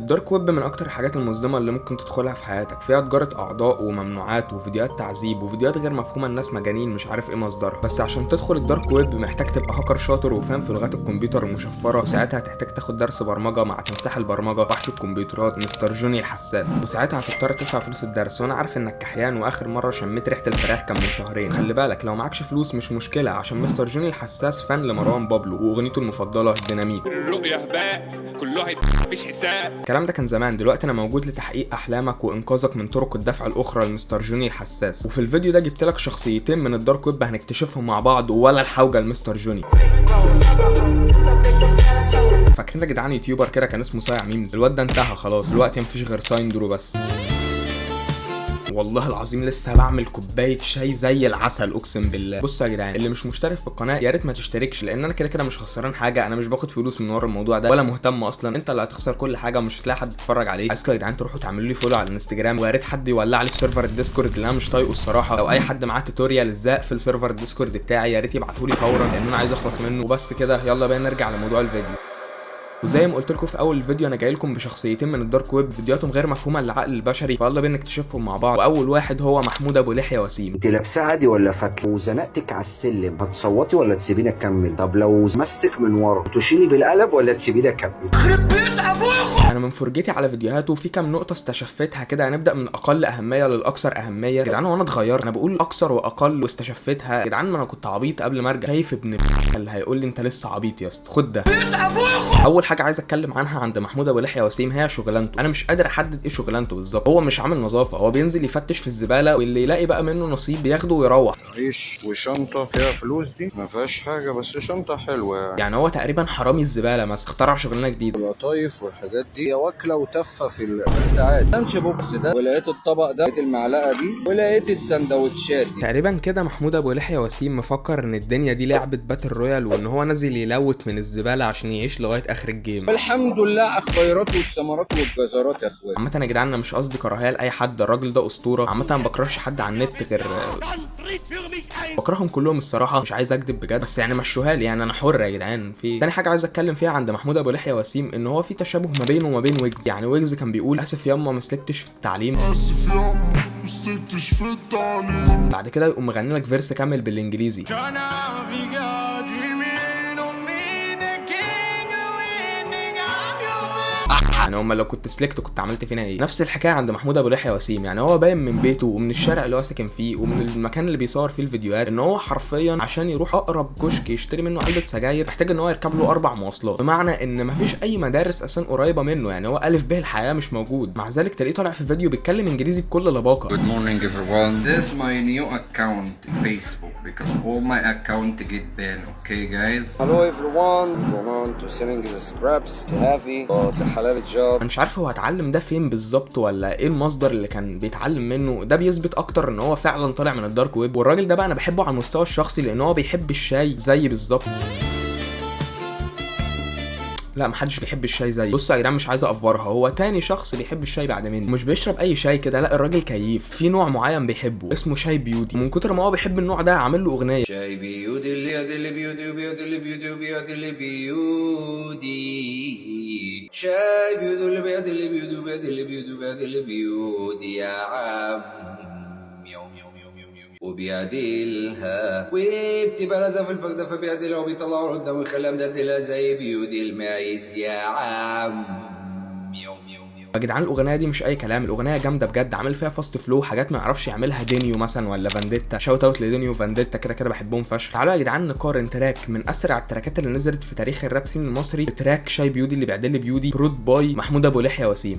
الدارك ويب من اكتر الحاجات المظلمه اللي ممكن تدخلها في حياتك، فيها تجاره اعضاء وممنوعات وفيديوهات تعذيب وفيديوهات غير مفهومه، الناس مجانين مش عارف ايه مصدرها. بس عشان تدخل الدارك ويب محتاج تبقى هاكر شاطر وفاهم في لغات الكمبيوتر المشفره، وساعتها هتحتاج تاخد درس برمجه مع تمساح البرمجه وحش الكمبيوترات مستر جوني الحساس، وساعتها هتضطر تدفع فلوس الدرس. وانا عارف انك كحيان، واخر مره شميت ريحه الفراخ كان من شهرين. خلي بالك لو معكش فلوس مش مشكله، عشان مستر جوني الحساس فان لمروان بابلو واغنيته المفضله الديناميت. الرؤية هباء كله مفيش حساب. الكلام ده كان زمان، دلوقتي انا موجود لتحقيق احلامك وانقاذك من طرق الدفع الاخرى لمستر جوني الحساس. وفي الفيديو ده جبت لك شخصيتين من الدارك ويب هنكتشفهم مع بعض، ولا الحوجه لمستر جوني. فاكرين يا جدعان يوتيوبر كده كان اسمه صايع ميمز؟ الواد ده انتهى خلاص، دلوقتي مفيش غير سايندرو بس. والله العظيم لسه بعمل كوبايه شاي زي العسل اقسم بالله. بصوا يا جدعان، اللي مش مشترك في القناه يا ريت ما تشتركش، لان انا كده مش خسران حاجه، انا مش باخد فلوس من ورا الموضوع ده ولا مهتم اصلا. انت اللي هتخسر كل حاجه ومش هتلاقي حد يتفرج عليك. عايزكم يا جدعان تروحوا تعملوا لي فولو على الانستجرام، ويا ريت حد يولع لي في سيرفر الديسكورد اللي انا مش طايقه الصراحه. لو اي حد معاه توتوريال ازاي في السيرفر الديسكورد بتاعي يا ريت يبعته لي فورا، لان انا عايز اخلص منه. وبس كده، يلا بينا نرجع لموضوع الفيديو. وزي ما قلت لكم في اول الفيديو، انا جاي لكم بشخصيتين من الدارك ويب، فيديوهاتهم غير مفهومه للعقل البشري، فيلا بينا نكتشفهم مع بعض. واول واحد هو محمود ابو لحيه وسيم. انت لابسه عادي ولا فتله؟ وزنقتك على السلم هتصوتي ولا تسيبيني اكمل؟ طب لو مستك من ورا تشيلي بالقلب ولا تسيبيني اكمل؟ يخرب بيت ابوكم. انا من فرجتي على فيديوهاته في كام نقطه استشفتها كده، هنبدا من اقل اهميه للاكثر اهميه. يا جدعان وانا اتغيرت، انا بقول اكثر واقل واستشفتها. يا جدعان ما انا كنت عبيط قبل ما ارجع، خايف ابن اللي هيقول لي انت لسه عبيط يا اسطى. خد ده. اول حاجه عايز اتكلم عنها عند محمود ابو لحيه وسيم هي شغلانته. انا مش قادر احدد ايه شغلانته بالظبط. هو مش عامل نظافه، هو بينزل يفتش في الزباله، واللي يلاقي بقى منه نصيب بياخده ويروح. عيش وشنطه فيها فلوس، دي ما فيهاش حاجه بس شنطه حلوه يعني هو تقريبا حرامي الزباله مثلا، اخترع شغلانه جديده. القطايف والحاجات دي واكله وتفه في بس عادي. لانش بوكس ده، ولقيت الطبق ده، لقيت المعلقه دي، ولقيت السندوتشات دي. تقريبا كده محمود ابو لحيه وسيم مفكر ان الدنيا دي لعبه باتل رويال، وان هو نازل يلوت من الزباله عشان يعيش لغايه اخر الجيم. الحمد لله على الخيرات والثمرات والجزرات يا اخويا. عامه يا جدعان انا مش قصدي كراهيه لاي حد، الراجل ده اسطوره. عامه ما بكرهش حد على النت غير بكرههم كلهم الصراحه، مش عايز اكدب بجد، بس يعني مشوها لي، يعني انا حر يا جدعان. في تاني حاجه عايز اتكلم فيها عند محمود ابو لحيه وسيم، ان هو في تشابه ما بينه وما بين ويجز. يعني ويجز كان بيقول اسف ياما ما سلكتش في التعليم، اسف ياما ما سلكتش في التعليم، بعد كده يقوم مغني لك فيرس كامل بالانجليزي. يعني هما لو كنت سلكت كنت عملت فينا ايه؟ نفس الحكايه عند محمود ابو لحيه وسيم. يعني هو باين من بيته ومن الشارع اللي هو ساكن فيه ومن المكان اللي بيصور فيه الفيديوهات ان هو حرفيا عشان يروح اقرب كشك يشتري منه علبه سجاير محتاج ان هو يركب له 4 مواصلات، بمعنى ان مفيش اي مدارس اساسا قريبه منه. يعني هو الف به الحياه مش موجود، مع ذلك تلاقيه طالع في فيديو بيتكلم انجليزي بكل لباقه. Good morning everyone. This is my new account Facebook because all my account get banned. Okay guys. Hello everyone. Going on to selling the scraps. It's heavy. It's a halal job. انا مش عارف هو اتعلم ده فين بالظبط، ولا ايه المصدر اللي كان بيتعلم منه. ده بيثبت اكتر ان هو فعلا طالع من الدارك ويب. والراجل ده بقى انا بحبه على المستوى الشخصي لان هو بيحب الشاي زي بالظبط. لا محدش بيحب الشاي زي. بصوا يا جدعان مش عايز افورها، هو تاني شخص بيحب الشاي بعد مني. مش بيشرب اي شاي كده، لا الراجل كيف في نوع معين بيحبه اسمه شاي بيودي. من كتر ما هو بيحب النوع ده عامل له اغنيه شاي بيودي اللي بيودي وبيودي اللي بيودي وبيودي اللي بيودي. شاي بيودي اللي بيودي اللي بيودي وبيودي اللي بيودي وبيودي اللي بيودي يا عم. يوم وبيعدلها وبتبقى لازقه في الفخده فبيعدلها وبيطلعوا قدام ويخليها مدلدله زي بيودي المعيز يا عم. يوم يا جدعان الاغنيه دي مش اي كلام، الاغنيه جامده بجد. عامل فيها فاست فلو، حاجات ما يعرفش يعملها دينيو مثلا ولا فانديتا. شاوت اوت لدينيو وفانديتا، كده بحبهم فشخ. تعالوا يا جدعان نقارن تراك من اسرع التراكات اللي نزلت في تاريخ الراب سين المصري بتراك شاي بيودي اللي بيعدل بيودي برود باي محمود ابو لحيه وسيم.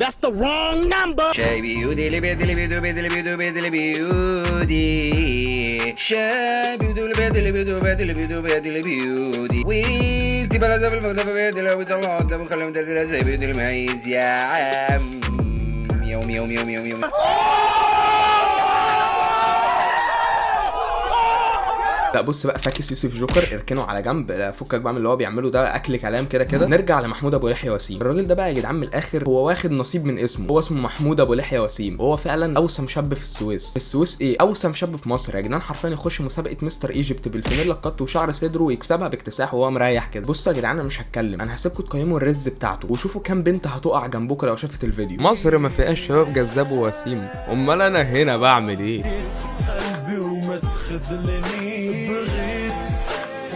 That's the wrong number. شاي بيودي اللي بيودي اللي بيودي اللي بيودي اللي بيودي. شاي بيودي اللي بيودي اللي بيودي اللي بيودي اللي بيودي. وبتبقى لازقه في الفخده فبيعدلها وبيطلعوا قدام ويخليها مدلدله زي بيودي المعيز يا عم. يوم لا بص بقى، فاكس يوسف جوكر اركنه على جنب، فكك بقى من اللي هو بيعمله ده، اكل كلام كده كده. نرجع لمحمود ابو لحيه وسيم. الراجل ده بقى يا جدعان من الاخر هو واخد نصيب من اسمه، هو اسمه محمود ابو لحيه وسيم، هو فعلا اوسم شاب في السويس. السويس ايه، اوسم شاب في مصر يا جدعان، حرفيا يخش مسابقه مستر ايجيبت بالفانيلا القط وشعر صدره ويكسبها باكتساح وهو مريح كده. بصوا يا جدعان انا مش هتكلم، انا هسيبكم تقيموا الرز بتاعته وشوفوا كام بنت هتقع جنبكم لو شافت الفيديو. مصر ما فيهاش شباب جذاب ووسيم، امال انا هنا بعمل ايه؟ قلبي وما تخذلني بغيت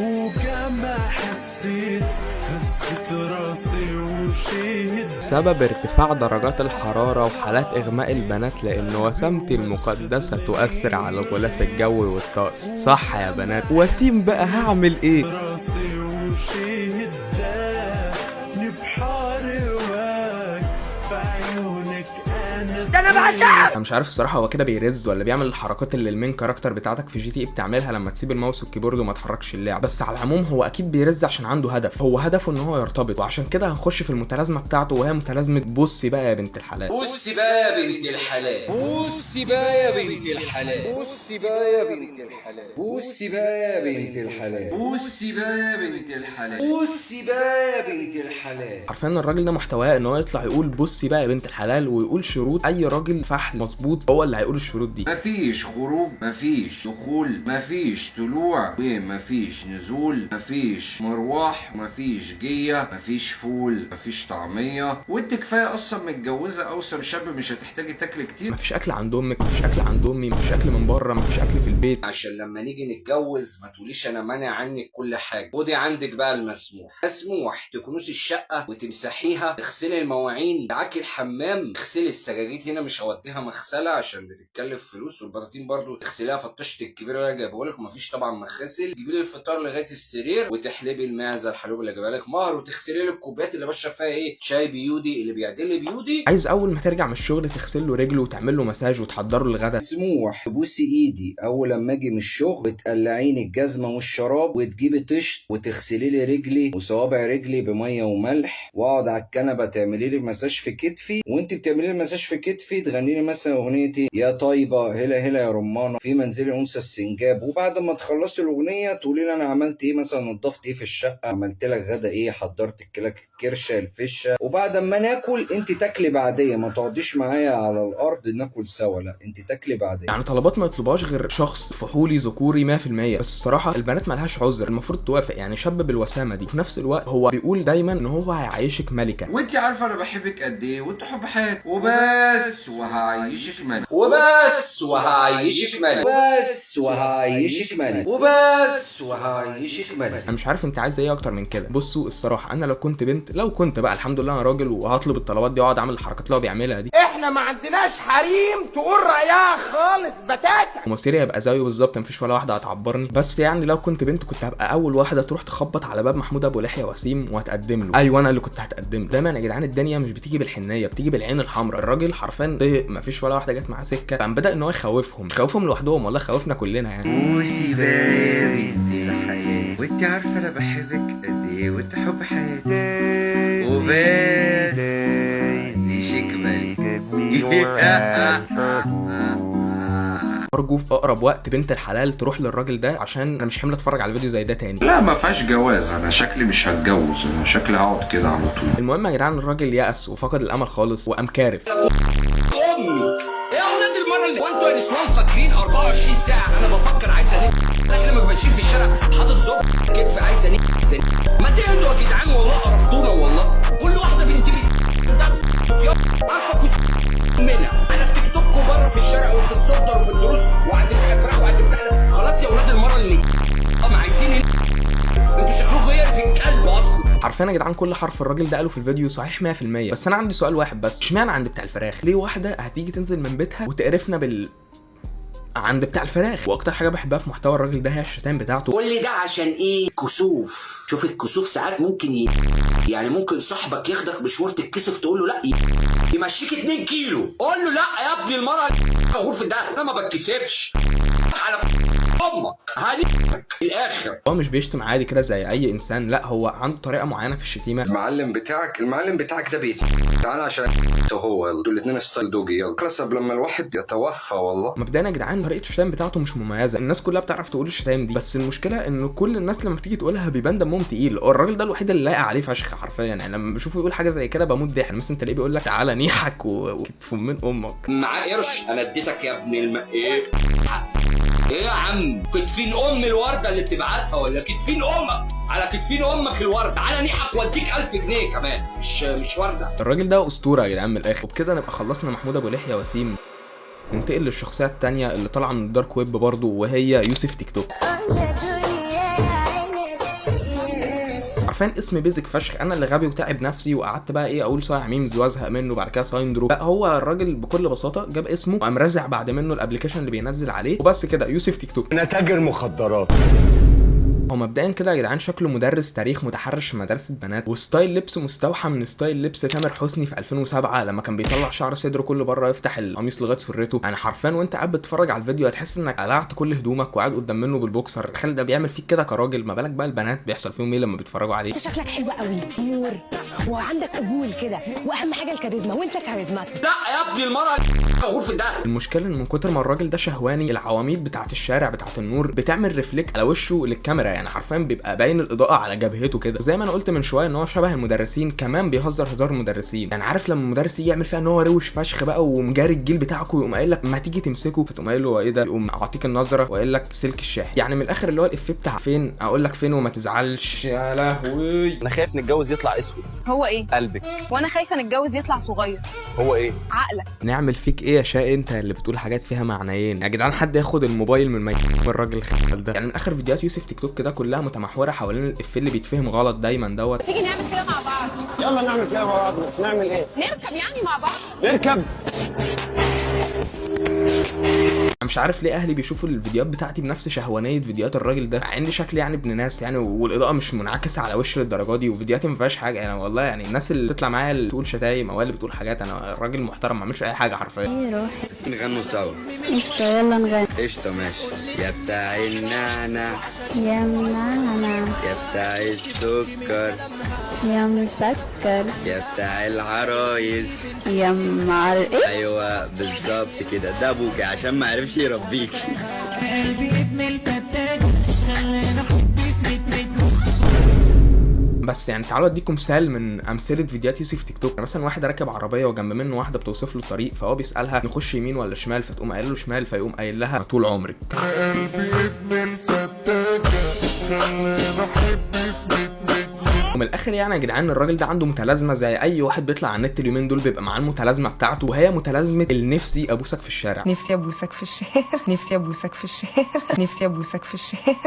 وكما حسيت هزت راسي وشيت. سبب ارتفاع درجات الحرارة وحالات إغماء البنات لأن وسامتي المقدسة تؤثر على الغلاف الجوي والطقس. صح يا بنات؟ وسيم بقى هعمل إيه؟ راسي وشيت بحار هواك في عيونك انا مش عارف الصراحه هو كده بيرز ولا بيعمل الحركات اللي المين كاركتر بتاعتك في جي تي اي بتعملها لما تسيب الماوس والكيبورد وما تحركش اللعب. بس على العموم هو اكيد بيرز عشان عنده هدف، هو هدفه ان هو يرتبط، وعشان كده هنخش في المتلازمه بتاعته وهي متلازمه بصي بقى يا بنت الحلال. بصي بقى يا بنت الحلال، بصي بقى يا بنت الحلال، بصي بقى يا بنت الحلال، بصي بقى يا بنت الحلال، بصي بقى يا بنت الحلال، بصي بقى يا بنت الحلال. حرفيا الراجل ده محتواه ان هو يطلع يقول بصي بقى يا بنت الحلال ويقول شروط اي راجل فحل مظبوط هو اللي هيقول الشروط دي. مفيش خروج، مفيش دخول، مفيش طلوع ومفيش نزول، مفيش مروح، مفيش جيه، مفيش فول، مفيش طعميه. وانت كفايه اصلا متجوزه اوسم شاب، مش هتحتاجي تاكل كتير. مفيش اكل عند امك، مفيش اكل عند امي، مفيش اكل من بره، مفيش اكل في البيت، عشان لما نيجي نتجوز ما تقوليش انا مانع عنك كل حاجه. خدي عندك بقى المسموح. مسموح تكنسي الشقه وتمسحيها، تغسلي المواعين، تعاكي الحمام، تغسلي السجاجيد. هنا مش هوديها مغسله عشان بتتكلف فلوس، والبطاطين برضو تغسليها فطشت الكبيره اللي انا جايبها لك ومفيش طبعا مغسل. تجيبي لي الفطار لغايه السرير وتحلبي المعزه الحلوب اللي جايبها لك مهر، وتغسلي لي الكوبايات اللي بشرب فيها ايه شاي بيودي اللي بيعدل لي بيودي. عايز اول ما ترجع من الشغل تغسل له رجله وتعمل له مساج وتحضر له الغداء. مسموح تبوسي ايدي اول لما اجي من الشغل، بتقلعيني الجزمه والشراب وتجيبي طشت وتغسلي لي رجلي وصوابع رجلي بميه وملح، واقعد على الكنبه تعملي لي مساج في كتفي، وانت بتعملي لي مساج في كتفي تغني لي مثلا اغنيتي يا طيبه هلا هلا يا رمانه في منزل انثى السنجاب. وبعد ما تخلصي الاغنيه تقولي لي انا عملت ايه، مثلا نظفت ايه في الشقه، عملت لك غدا ايه، حضرت لك الكرشه الفشه. وبعد ما ناكل انت تاكلي بعديه، ما تقعديش معايا على الارض ناكل سوا، لا انت تاكلي بعديه. يعني طلبات ما يطلبهاش غير شخص فحولي ذكوري 100%. بس الصراحه البنات مالهاش عذر، المفروض توافق، يعني شاب بالوسامه دي. وفي نفس الوقت هو بيقول دايما ان هو هيعيشك ملكه، وانت عارفه انا بحبك قد ايه، وانت حب حياتي وبس، وهعيشك ملك وبس، وهعيشك ملك بس وهعيشك ملك وبس، وهعيشك ملك. انا مش عارف انت عايز ايه اكتر من كده. بصوا الصراحه انا لو كنت بنت، لو كنت بقى الحمد لله انا راجل وهطلب الطلبات دي واقعد اعمل الحركات اللي هو بيعملها دي. احنا ما عندناش حريم تقول رايها خالص بتاتا، ومصيري هيبقى زيه بالظبط، مفيش ولا واحده هتعبرني. بس يعني لو كنت بنت كنت هبقى اول واحده تروح تخبط على باب محمود ابو لحيه وسيم وهتقدم له. ايوه انا اللي كنت هتقدم له. دايما يا جدعان الدنيا مش بتيجي بالحنيه، بتيجي بالعين الحمراء. الراجل حرفيا مفيش ولا واحده جت معاه سكه، قام بدا ان هو يخوفهم لوحدهم. والله خوفنا كلنا يعني. بوسي بقى يا بنت الحلال، وانت عارفه انا بحبك قد ايه، وانت حب حياتي وبس، عيشك ملك. ارجو في اقرب وقت بنت الحلال تروح للراجل ده، عشان انا مش حمل اتفرج على الفيديو زي ده تاني. لا ما فيهاش جواز، انا شكلي مش هتجوز، انا شكلي هقعد كده على طول. المهم يا جدعان الراجل يأس وفقد الامل خالص وقام كارف. امي ايه اولاد المره اللي وانتوا يا نسوان فاكرين 24 ساعه انا بفكر عايز احنا ما ماشيين في الشارع حاطط زوج كتف عايز ما تهدوا يا جدعان والله قرفتونا والله. كل واحده بنت منها انا التيك توك وبره في الشارع وفي الصدر وفي الدروس وعند بتاع الفراخ وعند بتاع. خلاص يا اولاد المره اللي ما عايزين انتوا شكلكم غير في الكلب اصلا. عارفين يا جدعان كل حرف الراجل ده قاله في الفيديو صحيح 100%. بس انا عندي سؤال واحد بس، اشمعنى عند بتاع الفراخ؟ ليه واحده هتيجي تنزل من بيتها وتقرفنا عند بتاع الفراخ؟ واكتر حاجه بحبها في محتوى الراجل ده هي الشتائم بتاعته. كل ده عشان ايه؟ كسوف. شوف الكسوف ساعات ممكن يعني ممكن صاحبك ياخدك مشوار تتكسف تقول له لا يمشيك 2 كيلو، قول له لا يا ابني المره غرفه ده انا ما بتكسفش على امك. امك الاخر. هو مش بيشتم عادي كده زي اي انسان، لا هو عنده طريقه معينه في الشتيمه. المعلم بتاعك ده بيت. تعال عشان هو انتوا الاثنين ستايل دوجي. يلا قصب لما الواحد يتوفى. والله مبدئيا يا جدعان طريقه الشتايم بتاعته مش مميزه، الناس كلها بتعرف تقول الشتايم دي، بس المشكله ان كل الناس لما بتيجي تقولها بيبان دمهم تقيل. الراجل ده الوحيد اللي لاقي عليه فشخ حرفيا، يعني لما بشوفه يقول حاجه زي كده بموت ضحك. مثلا تلاقيه بيقول لك تعالى نيحك وكتف من امك معاه قرش انا اديتك يا ابن ايه يا عم؟ كتفين ام الورده اللي بتبعتها ولا كتفين امك؟ على كتفين امك الورده. تعالى نيحك واديك 1000 جنيه كمان، مش ورده. الراجل ده اسطوره يا جدعان من الاخر. وبكده نبقى خلصنا محمود ابو لحيه وسيم. ننتقل للشخصيه الثانيه اللي طالعه من الدارك ويب برضه، وهي يوسف تيك توك. عارفين اسم بيزك فشخ، انا اللي غبي وتعب نفسي وقعدت بقى ايه اقول صايع ميمز وازهق منه وبعد كده سايندرو. لا هو الراجل بكل بساطه جاب اسمه وقام رازع بعد منه الابلكيشن اللي بينزل عليه وبس كده، يوسف تيك توك. انا تاجر مخدرات. هو مبدئيا كده يا جدعان شكله مدرس تاريخ متحرش في مدرسه بنات، وستايل لبسه مستوحى من ستايل لبس تامر حسني في 2007 لما كان بيطلع شعر صدره كل بره يفتح القميص لغايه سرته. يعني حرفيا وانت قاعد بتتفرج على الفيديو هتحس انك قلعت كل هدومك وقاعد قدام منه بالبوكسر. تخيل ده بيعمل فيك كده كراجل، ما بالك بقى البنات بيحصل فيهم ايه لما بيتفرجوا عليه. انت شكلك حلو قوي نور وعندك قبول كده، واهم حاجه الكاريزما، وانت كاريزماتيك. لا يا ابني المرأة غرفة ده. المشكله ان من كتر ما الراجل ده شهواني العواميد بتاعه الشارع بتاعه النور بتعمل ريفليكت على وشه للكاميرا، يعني حرفيا بيبقى باين الاضاءه على جبهته كده. زي ما انا قلت من شويه ان هو شبه المدرسين، كمان بيهزر هزار المدرسين. يعني عارف لما المدرس يجي يعمل فيها ان هو روش فشخ بقى ومجاري الجيل بتاعكم ويقوم قايل لك ما تيجي تمسكه، فتقوم قايل له ايه ده، يقوم اعطيك النظره وقايل لك سلك الشاحن. يعني من الاخر اللي هو الافيه بتاع فين اقول لك فين وما تزعلش. يا لهوي انا خايف نتجوز يطلع اسود. هو ايه؟ قلبك. وانا خايفه نتجوز يطلع صغير. هو ايه؟ عقلك. نعمل فيك ايه يا شاء انت اللي بتقول حاجات فيها معنيين يا جدعان؟ حد ياخد الموبايل من الراجل الخيال ده. يعني من اخر فيديوهات يوسف تيك توك كده كلها متمحوره حوالين الافيه اللي بيتفهم غلط دايما دوت. تيجي نعمل كده مع بعض. يلا نعمل كده مع بعض، بس نعمل ايه؟ نركب يعني مع بعض. نركب. انا مش عارف ليه اهلي بيشوفوا الفيديوهات بتاعتي بنفس شهوانيه فيديوهات الراجل ده، عندي شكل يعني ابن ناس يعني، والاضاءه مش منعكسه على وش للدرجه دي، وفيديوهاتي ما فيهاش حاجه. يعني والله يعني الناس اللي بتطلع معايا اللي تقول شتايم او اللي بتقول حاجات، انا راجل محترم ما بعملش اي حاجه حرفيا. نغنوا سوا. قشطة يلا نغني. قشطة ماشي. يا بتاع النعنع يا منعنع يا بتاع السكر يا مسكر يا بتاع العرايس يا معرق. ايوه بالظبط كده، ده ابوكي عشان ما عرفش يربيكي. قلبي ابن الفتاك خلينا حبي في متمت. بس يعني تعالوا اديكم مثال من امثله فيديوهات يوسف تيك توك. مثلا واحد راكب عربيه وجنب منه واحده بتوصف له الطريق، فهو بيسالها نخش يمين ولا شمال، فتقوم قايل له شمال، فيقوم قايل لها طول عمرك. قلبي ابن الفتاكة خلينا حبي في متمت. ومن الاخر يعني يا جدعان الراجل ده عنده متلازمه زي اي واحد بيطلع على النت اليومين دول بيبقى معاه المتلازمه بتاعته، وهي متلازمه النفسي ابوسك في الشارع. نفسي ابوسك في الشارع. نفسي ابوسك في الشارع. نفسي ابوسك في الشارع.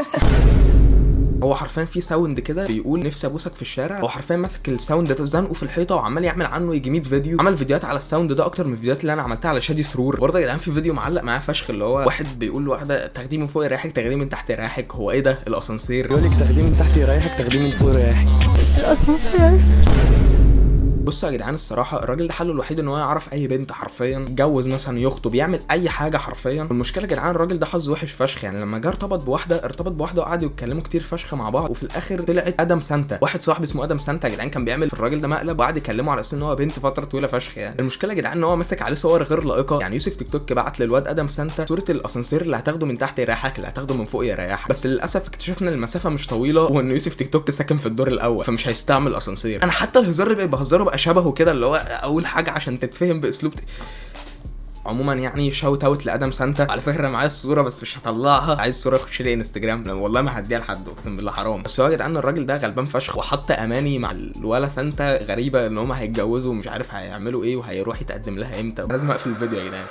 هو حرفيا في ساوند كده بيقول نفسي ابوسك في الشارع، هو حرفيا ماسك الساوند ده زنقه في الحيطه وعمال يعمل عنه يجي 100 فيديو. عمل فيديوهات على الساوند ده اكتر من الفيديوهات اللي انا عملتها على شادي سرور. برضه يا جدعان في فيديو معلق معاه فشخ، اللي هو واحد بيقول لواحده تاخديه من فوق يريحك تاخديه من تحت يريحك. هو ايه ده الاسانسير؟ يقول لك تاخديه من تحت يريحك تاخديه من فوق يريحك. الاسانسير. بصوا يا جدعان الصراحه الراجل ده حله الوحيد ان هو يعرف اي بنت حرفيا، يتجوز مثلا يخطب يعمل اي حاجه حرفيا. والمشكله يا جدعان الراجل ده حظه وحش فشخ، يعني لما جه ارتبط بواحده وقعدوا يتكلموا كتير فشخ مع بعض، وفي الاخر طلعت ادم سانتا. واحد صاحبي اسمه ادم سانتا يا جدعان كان بيعمل في الراجل ده مقلب وقعد يكلمه على اساس ان هو بنت فتره طويله فشخ. يعني المشكله يا جدعان ان هو ماسك عليه صور غير لائقه. يعني يوسف تيك توك بعت للواد ادم سانتا صوره الاسانسير اللي هتاخده من تحت يريحك اللي هتاخده من فوق يريحك، بس للاسف اكتشفنا ان المسافه مش طويله وان يوسف تيك توك ساكن في الدور الاول فمش هيستعمل اسانسير. انا حتى الهزار اللي بهزره بقى شبهه كده، اللي هو اول حاجه عشان تتفهم باسلوب عموما. يعني شاوت اوت لادم سانتا. على فكره معايا الصوره بس مش هطلعها، عايز صوره يخش لي انستجرام والله ما هديها لحد اقسم بالله حرام. بس هو يا جدعان الراجل ده غلبان فشخ وحط اماني مع الولا سانتا غريبه ان هم هيتجوزوا ومش عارف هيعملوا ايه وهيروح يتقدم لها امتى. لازم اقفل الفيديو يا جدعان.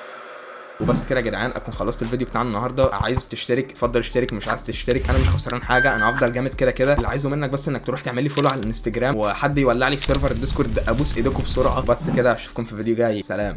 وبس كده يا جدعان اكون خلصت الفيديو بتاعنا النهارده. عايز تشترك اتفضل اشترك، مش عايز تشترك انا مش خسران حاجه، انا هفضل جامد كده كده. اللي عايزه منك بس انك تروح تعمل لي فولو على الانستجرام وحد يولع لي في سيرفر الديسكورد ابوس ايديكم بسرعه. بس كده اشوفكم في فيديو جاي، سلام.